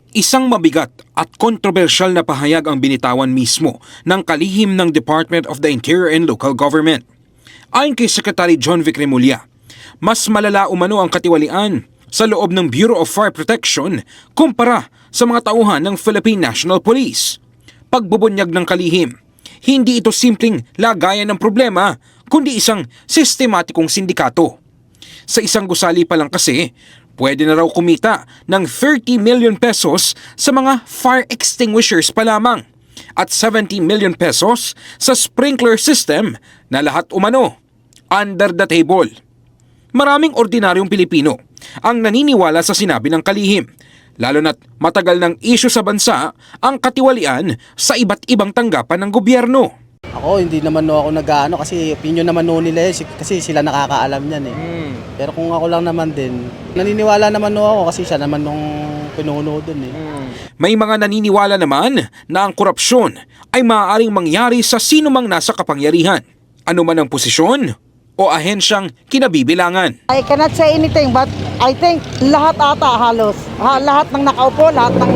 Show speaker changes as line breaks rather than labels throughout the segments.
Isang mabigat at kontrobersyal na pahayag ang binitawan mismo ng kalihim ng Department of the Interior and Local Government. Ayon kay Secretary John Vic Remulla, mas malala umano ang katiwalian sa loob ng Bureau of Fire Protection kumpara sa mga tauhan ng Philippine National Police. Pagbubunyag ng kalihim, hindi ito simpleng lagayan ng problema, kundi isang sistematikong sindikato. Sa isang gusali pa lang kasi, pwede na raw kumita ng 30 million pesos sa mga fire extinguishers pa lamang at 70 million pesos sa sprinkler system na lahat umano under the table. Maraming ordinaryong Pilipino ang naniniwala sa sinabi ng kalihim, lalo na't matagal ng isyu sa bansa ang katiwalian sa iba't ibang tanggapan ng gobyerno.
Ako, hindi naman ako nag-ano kasi opinion naman nila kasi sila nakakaalam niyan eh. Pero kung ako lang naman din, naniniwala naman ako kasi siya naman nung pinuno dun eh.
May mga naniniwala naman na ang korupsyon ay maaaring mangyari sa sino mang nasa kapangyarihan, anuman ang posisyon o ahensyang kinabibilangan.
I cannot say anything but I think lahat ata halos. Lahat ng nakaupo, lahat ng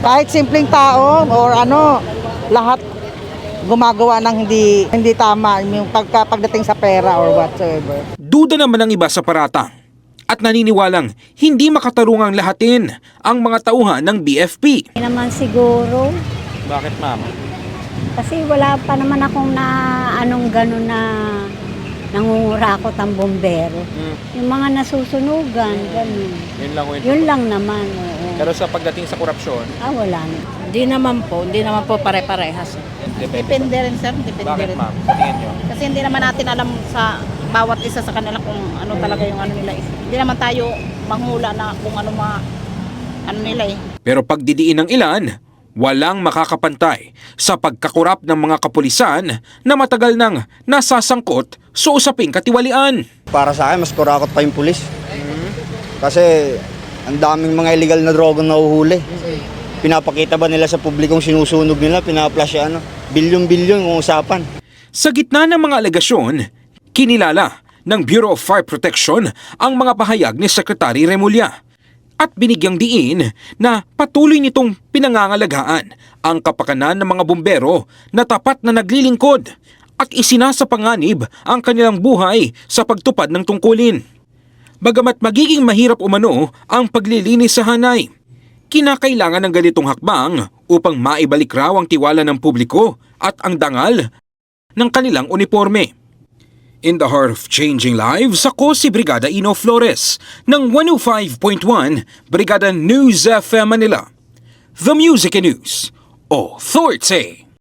kahit simpleng tao or lahat gumagawa ng hindi tama yung pagdating sa pera or whatsoever.
Duda naman ang iba sa paratang at naniniwalang hindi makatarungang lahatin ang mga tauhan ng BFP.
Hindi naman siguro.
Bakit, ma'am?
Kasi wala pa naman akong gano'n na nangungurakot ang bombero. Yung mga nasusunugan, gano'n. Yun lang naman. Oo.
Pero sa pagdating sa korupsyon,
Wala na.
Hindi naman po pare-parehas.
Depende rin sir, depende rin.
ma'am? Sa tingin nyo?
Kasi hindi naman natin alam sa bawat isa sa kanila kung ano talaga yung ano nila. Hindi naman tayo manghula na kung ano nila eh.
Pero pagdidiin ng ilan, walang makakapantay sa pagkakurap ng mga kapulisan na matagal nang nasasangkot sa usaping katiwalian.
Para sa akin, mas kurakot pa yung pulis. Kasi ang daming mga illegal na droga na uhuhuli. Pinapakita ba nila sa publikong sinusunog nila, pinaplasya bilyon-bilyon ang usapan.
Sa gitna ng mga alegasyon, kinilala ng Bureau of Fire Protection ang mga pahayag ni Secretary Remulla at binigyang diin na patuloy nitong pinangangalagaan ang kapakanan ng mga bumbero na tapat na naglilingkod at isinasapanganib ang kanilang buhay sa pagtupad ng tungkulin. Bagamat magiging mahirap umano ang paglilinis sa hanay, kinakailangan ng ganitong hakbang upang maibalik raw ang tiwala ng publiko at ang dangal ng kanilang uniforme. In the heart of changing lives, ako si Brigada Ino Flores ng 105.1 Brigada News FM Manila. The Music and News Authority.